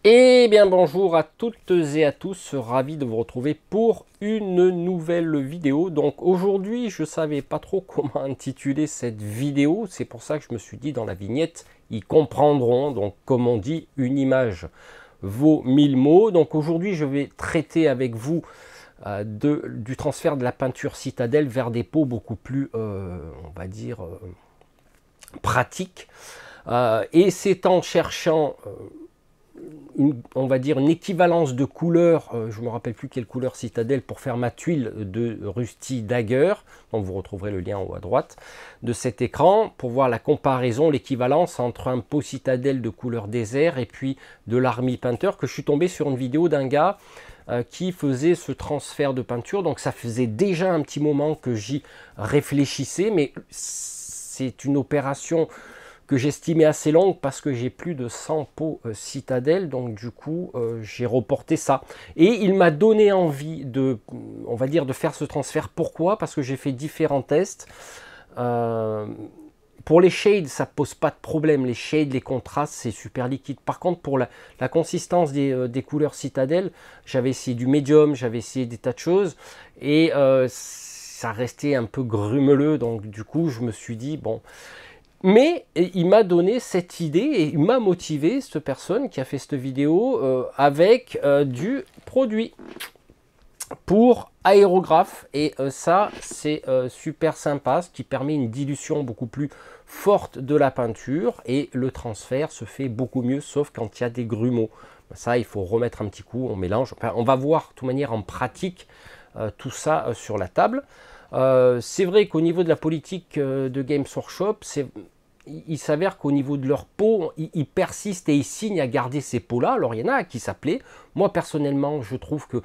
Eh bien bonjour à toutes et à tous, ravi de vous retrouver pour une nouvelle vidéo. Donc aujourd'hui je savais pas trop comment intituler cette vidéo, c'est pour ça que je me suis dit dans la vignette, ils comprendront. Donc comme on dit, une image vaut 1000 mots. Donc aujourd'hui je vais traiter avec vous du transfert de la peinture citadelle vers des pots beaucoup plus, on va dire, pratiques. Et c'est en cherchant on va dire une équivalence de couleurs, je ne me rappelle plus quelle couleur citadelle, pour faire ma tuile de Rusty Dagger, donc vous retrouverez le lien en haut à droite de cet écran, pour voir la comparaison, l'équivalence entre un pot citadelle de couleur désert et puis de l'Army Painter, que je suis tombé sur une vidéo d'un gars qui faisait ce transfert de peinture. Donc ça faisait déjà un petit moment que j'y réfléchissais, mais c'est une opération que j'estimais assez longue parce que j'ai plus de 100 pots citadelle, donc du coup j'ai reporté ça. Et il m'a donné envie de, on va dire, de faire ce transfert. Pourquoi? Parce que j'ai fait différents tests. Pour les shades, ça pose pas de problème. Les shades, les contrastes, c'est super liquide. Par contre, pour la consistance des couleurs citadelle, j'avais essayé du médium, j'avais essayé des tas de choses, et ça restait un peu grumeleux. Donc du coup, je me suis dit, bon... Mais il m'a donné cette idée et il m'a motivé, cette personne qui a fait cette vidéo, avec du produit pour aérographe. Et ça, c'est super sympa, ce qui permet une dilution beaucoup plus forte de la peinture. Et le transfert se fait beaucoup mieux, sauf quand il y a des grumeaux. Ça, il faut remettre un petit coup, on mélange. Enfin, on va voir de toute manière en pratique tout ça sur la table. C'est vrai qu'au niveau de la politique de Games Workshop, il s'avère qu'au niveau de leur peau, ils persistent et ils signent à garder ces peaux-là. Alors il y en a qui s'appelaient. Moi personnellement, je trouve que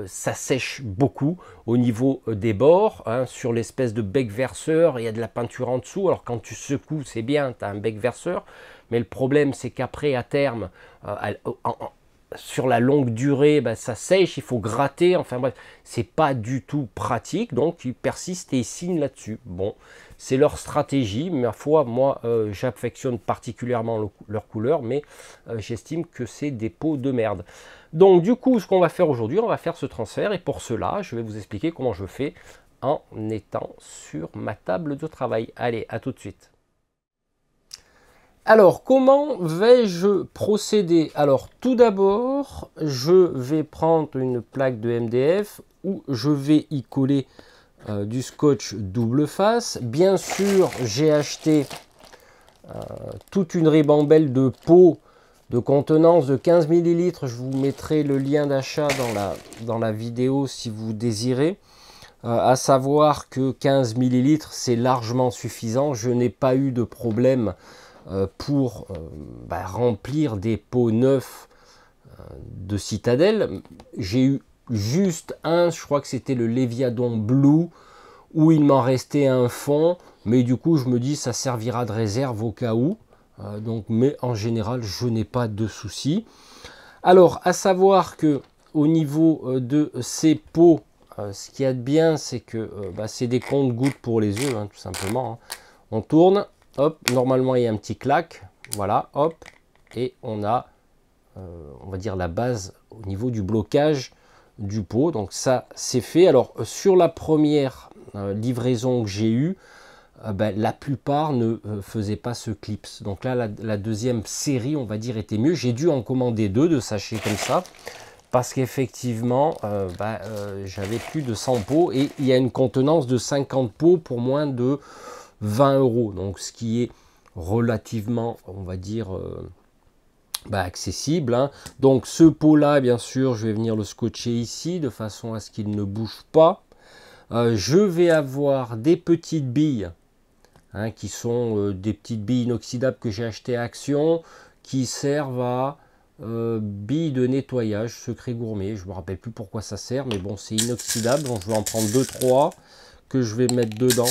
ça sèche beaucoup au niveau des bords, hein, sur l'espèce de bec verseur, il y a de la peinture en dessous. Alors quand tu secoues, c'est bien, tu as un bec verseur. Mais le problème, c'est qu'après, à terme, sur la longue durée, ça sèche, il faut gratter, enfin bref, c'est pas du tout pratique, donc ils persistent et ils signent là-dessus. Bon, c'est leur stratégie, ma foi, moi j'affectionne particulièrement leur couleur, mais j'estime que c'est des pots de merde. Donc du coup, ce qu'on va faire aujourd'hui, on va faire ce transfert, et pour cela, je vais vous expliquer comment je fais en étant sur ma table de travail. Allez, à tout de suite. Alors, comment vais-je procéder? Alors, tout d'abord, je vais prendre une plaque de MDF où je vais y coller du scotch double face. Bien sûr, j'ai acheté toute une ribambelle de pots de contenance de 15 ml. Je vous mettrai le lien d'achat dans la vidéo si vous désirez. À savoir que 15 ml, c'est largement suffisant. Je n'ai pas eu de problème pour remplir des pots neufs de citadelle. J'ai eu juste un, je crois que c'était le Léviadon Blue, où il m'en restait un fond, mais du coup je me dis ça servira de réserve au cas où. Donc, mais en général je n'ai pas de soucis. Alors à savoir que au niveau de ces pots, ce qu'il y a de bien, c'est que c'est des compte-gouttes pour les yeux, hein, tout simplement. Hein. On tourne, hop, normalement il y a un petit clac, voilà, hop, et on a, on va dire, la base au niveau du blocage du pot. Donc ça, c'est fait. Alors sur la première livraison que j'ai eue, la plupart ne faisaient pas ce clips. Donc là, la deuxième série, on va dire, était mieux. J'ai dû en commander 2 de sachets comme ça, parce qu'effectivement, j'avais plus de 100 pots et il y a une contenance de 50 pots pour moins de 20 €. Donc, ce qui est relativement, on va dire, accessible. Hein. Donc, ce pot-là, bien sûr, je vais venir le scotcher ici de façon à ce qu'il ne bouge pas. Je vais avoir des petites billes, hein, qui sont des petites billes inoxydables que j'ai achetées à Action, qui servent à billes de nettoyage secret gourmet. Je me rappelle plus pourquoi ça sert, mais bon, c'est inoxydable. Donc je vais en prendre 2-3 que je vais mettre dedans,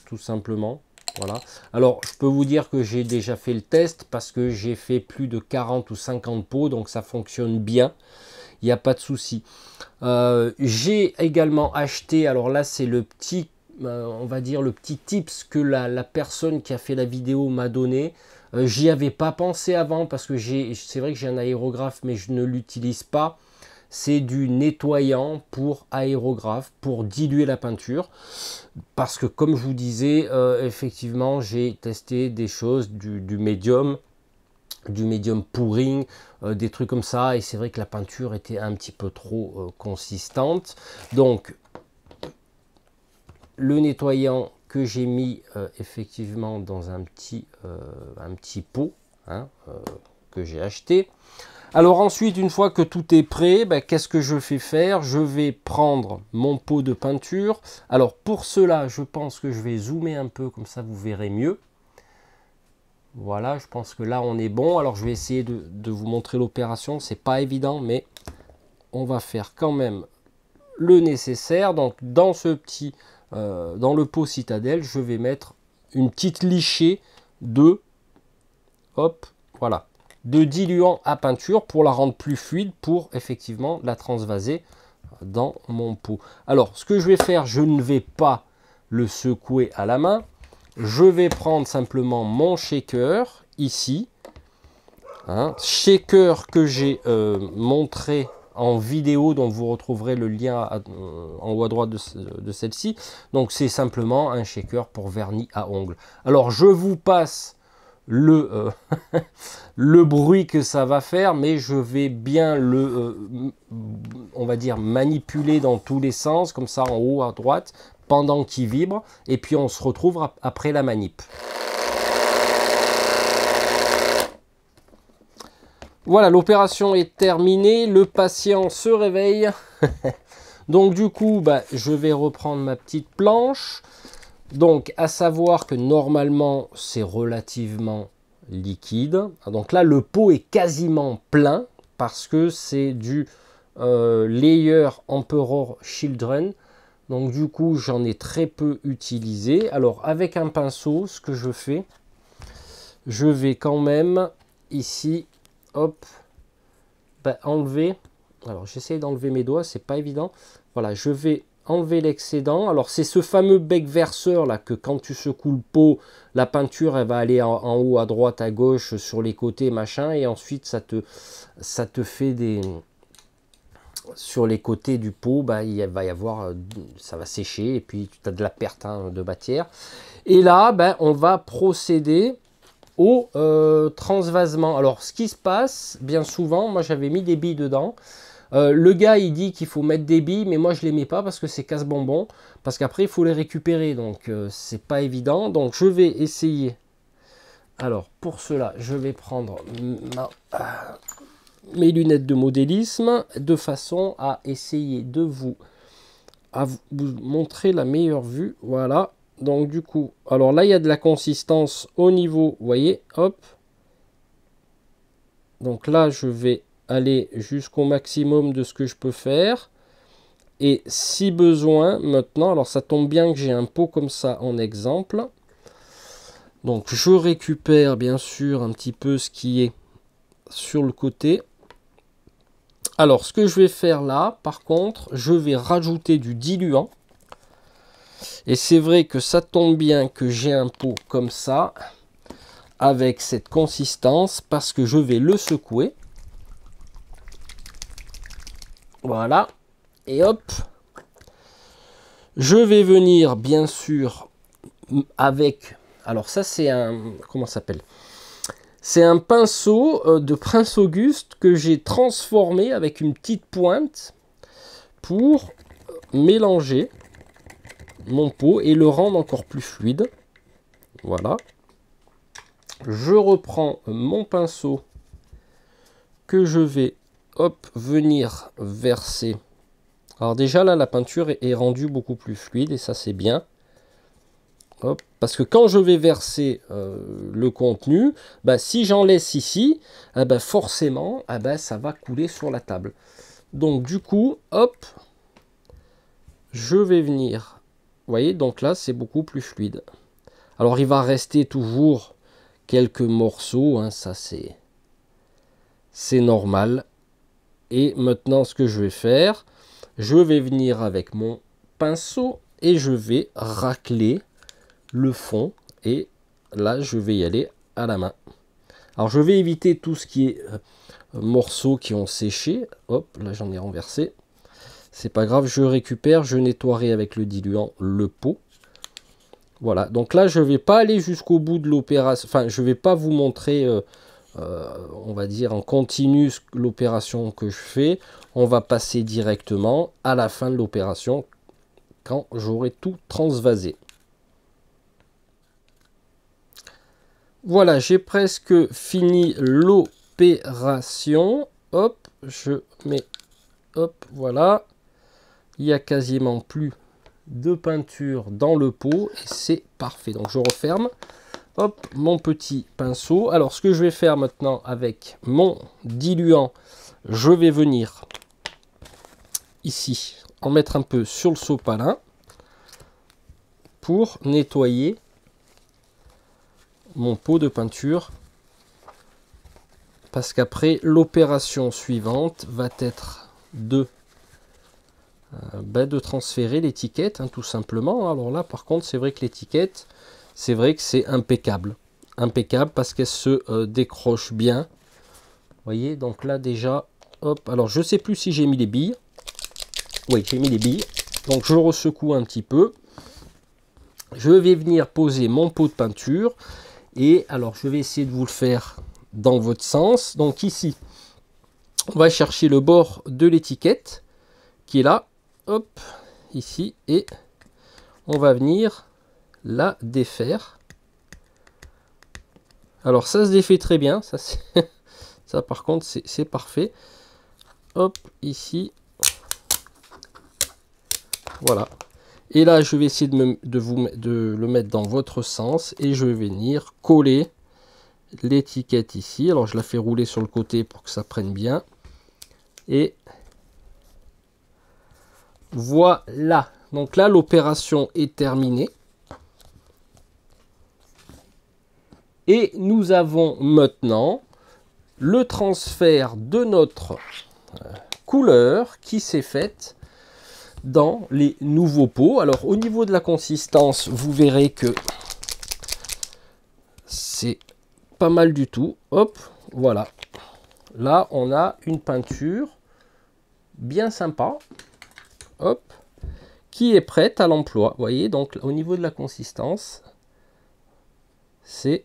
tout simplement. Voilà. Alors je peux vous dire que j'ai déjà fait le test parce que j'ai fait plus de 40 ou 50 pots, donc ça fonctionne bien. Il n'y a pas de souci. J'ai également acheté, alors là c'est le petit, on va dire le petit tips que la personne qui a fait la vidéo m'a donné. J'y avais pas pensé avant parce que c'est vrai que j'ai un aérographe mais je ne l'utilise pas. C'est du nettoyant pour aérographe, pour diluer la peinture. Parce que comme je vous disais, effectivement, j'ai testé des choses du médium pouring, des trucs comme ça. Et c'est vrai que la peinture était un petit peu trop consistante. Donc, le nettoyant que j'ai mis effectivement dans un petit pot hein, que j'ai acheté. Alors ensuite, une fois que tout est prêt, ben, qu'est-ce que je fais faire? Je vais prendre mon pot de peinture. Alors pour cela, je pense que je vais zoomer un peu, comme ça vous verrez mieux. Voilà, je pense que là on est bon. Alors je vais essayer de vous montrer l'opération. C'est pas évident, mais on va faire quand même le nécessaire. Donc dans dans le pot citadelle, je vais mettre une petite lichée de, hop, voilà, de diluant à peinture pour la rendre plus fluide, pour effectivement la transvaser dans mon pot. Alors ce que je vais faire, je ne vais pas le secouer à la main, je vais prendre simplement mon shaker ici, hein, shaker que j'ai montré en vidéo, dont vous retrouverez le lien en haut à droite de celle-ci. Donc c'est simplement un shaker pour vernis à ongles. Alors je vous passe le bruit que ça va faire, mais je vais bien on va dire, manipuler dans tous les sens, comme ça en haut à droite, pendant qu'il vibre, et puis on se retrouve après la manip. Voilà, l'opération est terminée, le patient se réveille. Donc du coup, bah, je vais reprendre ma petite planche. Donc, à savoir que normalement, c'est relativement liquide. Donc là, le pot est quasiment plein parce que c'est du Layer Emperor Children. Donc du coup, j'en ai très peu utilisé. Alors, avec un pinceau, ce que je fais, je vais quand même ici, hop, bah, enlever. Alors, j'essaie d'enlever mes doigts, c'est pas évident. Voilà, je vais enlever l'excédent. Alors c'est ce fameux bec verseur là que quand tu secoues le pot, la peinture elle va aller en haut, à droite, à gauche, sur les côtés, machin, et ensuite ça te fait des... Sur les côtés du pot, bah, il va y avoir, ça va sécher et puis tu as de la perte hein, de matière. Et là, ben, on va procéder au transvasement. Alors ce qui se passe, bien souvent, moi j'avais mis des billes dedans. Le gars il dit qu'il faut mettre des billes, mais moi je les mets pas parce que c'est casse-bonbon, parce qu'après il faut les récupérer, donc c'est pas évident. Donc je vais essayer. Alors pour cela, je vais prendre mes lunettes de modélisme de façon à essayer de vous montrer la meilleure vue. Voilà. Donc du coup, alors là il y a de la consistance au niveau, vous voyez, hop. Donc là je vais aller jusqu'au maximum de ce que je peux faire, et si besoin maintenant, alors ça tombe bien que j'ai un pot comme ça en exemple, donc je récupère bien sûr un petit peu ce qui est sur le côté. Alors ce que je vais faire là, par contre, je vais rajouter du diluant, et c'est vrai que ça tombe bien que j'ai un pot comme ça avec cette consistance, parce que je vais le secouer. Voilà, et hop, je vais venir bien sûr avec, alors ça c'est un, comment ça s'appelle, c'est un pinceau de Prince Auguste que j'ai transformé avec une petite pointe pour mélanger mon pot et le rendre encore plus fluide. Voilà, je reprends mon pinceau que je vais hop venir verser. Alors déjà là la peinture est rendue beaucoup plus fluide et ça c'est bien. Hop, parce que quand je vais verser le contenu, bah, si j'en laisse ici, bah, forcément bah, ça va couler sur la table. Donc du coup, hop, je vais venir. Vous voyez, donc là c'est beaucoup plus fluide. Alors il va rester toujours quelques morceaux, hein, ça c'est normal. Et maintenant ce que je vais faire, je vais venir avec mon pinceau et je vais racler le fond, et là je vais y aller à la main. Alors je vais éviter tout ce qui est morceaux qui ont séché. Hop, là j'en ai renversé. C'est pas grave, je récupère, je nettoierai avec le diluant le pot. Voilà, donc là je vais pas aller jusqu'au bout de l'opération, enfin je vais pas vous montrer, on va dire en continu l'opération que je fais. On va passer directement à la fin de l'opération quand j'aurai tout transvasé. Voilà, j'ai presque fini l'opération. Hop, je mets, hop, voilà. Il n'y a quasiment plus de peinture dans le pot et c'est parfait. Donc je referme. Hop, mon petit pinceau. Alors ce que je vais faire maintenant avec mon diluant, je vais venir ici en mettre un peu sur le sopalin pour nettoyer mon pot de peinture, parce qu'après l'opération suivante va être de transférer l'étiquette, hein, tout simplement. Alors là par contre c'est vrai que l'étiquette, c'est vrai que c'est impeccable parce qu'elle se décroche bien. Vous voyez, donc là déjà, hop, alors je sais plus si j'ai mis les billes. Oui, j'ai mis les billes, donc je ressecoue un petit peu. Je vais venir poser mon pot de peinture. Et alors, je vais essayer de vous le faire dans votre sens. Donc ici, on va chercher le bord de l'étiquette qui est là. Hop, ici. Et on va venir la défaire. Alors, ça se défait très bien. Ça, ça par contre, c'est parfait. Hop, ici. Voilà. Et là, je vais essayer de le mettre dans votre sens et je vais venir coller l'étiquette ici. Alors, je la fais rouler sur le côté pour que ça prenne bien. Et voilà. Donc là, l'opération est terminée. Et nous avons maintenant le transfert de notre couleur qui s'est faite dans les nouveaux pots. Alors au niveau de la consistance, vous verrez que c'est pas mal du tout. Hop, voilà. Là, on a une peinture bien sympa. Hop, qui est prête à l'emploi. Vous voyez, donc au niveau de la consistance, c'est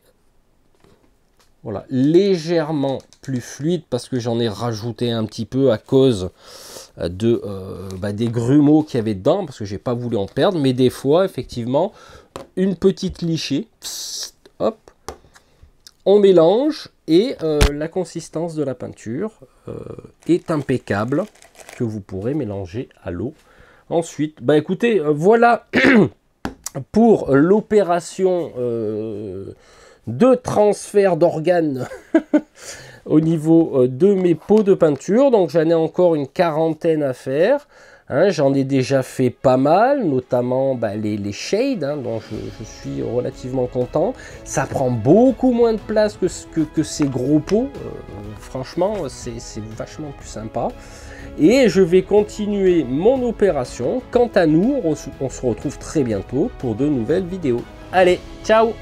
voilà, légèrement plus fluide parce que j'en ai rajouté un petit peu à cause de des grumeaux qu'il y avait dedans, parce que j'ai pas voulu en perdre. Mais des fois, effectivement, une petite lichée, psst, hop, on mélange et la consistance de la peinture est impeccable, que vous pourrez mélanger à l'eau. Ensuite, écoutez, voilà pour l'opération de transfert d'organes au niveau de mes pots de peinture. Donc j'en ai encore une quarantaine à faire. Hein, j'en ai déjà fait pas mal, notamment les shades, hein, dont je suis relativement content. Ça prend beaucoup moins de place que ces gros pots. Franchement, c'est vachement plus sympa. Et je vais continuer mon opération. Quant à nous, on se retrouve très bientôt pour de nouvelles vidéos. Allez, ciao!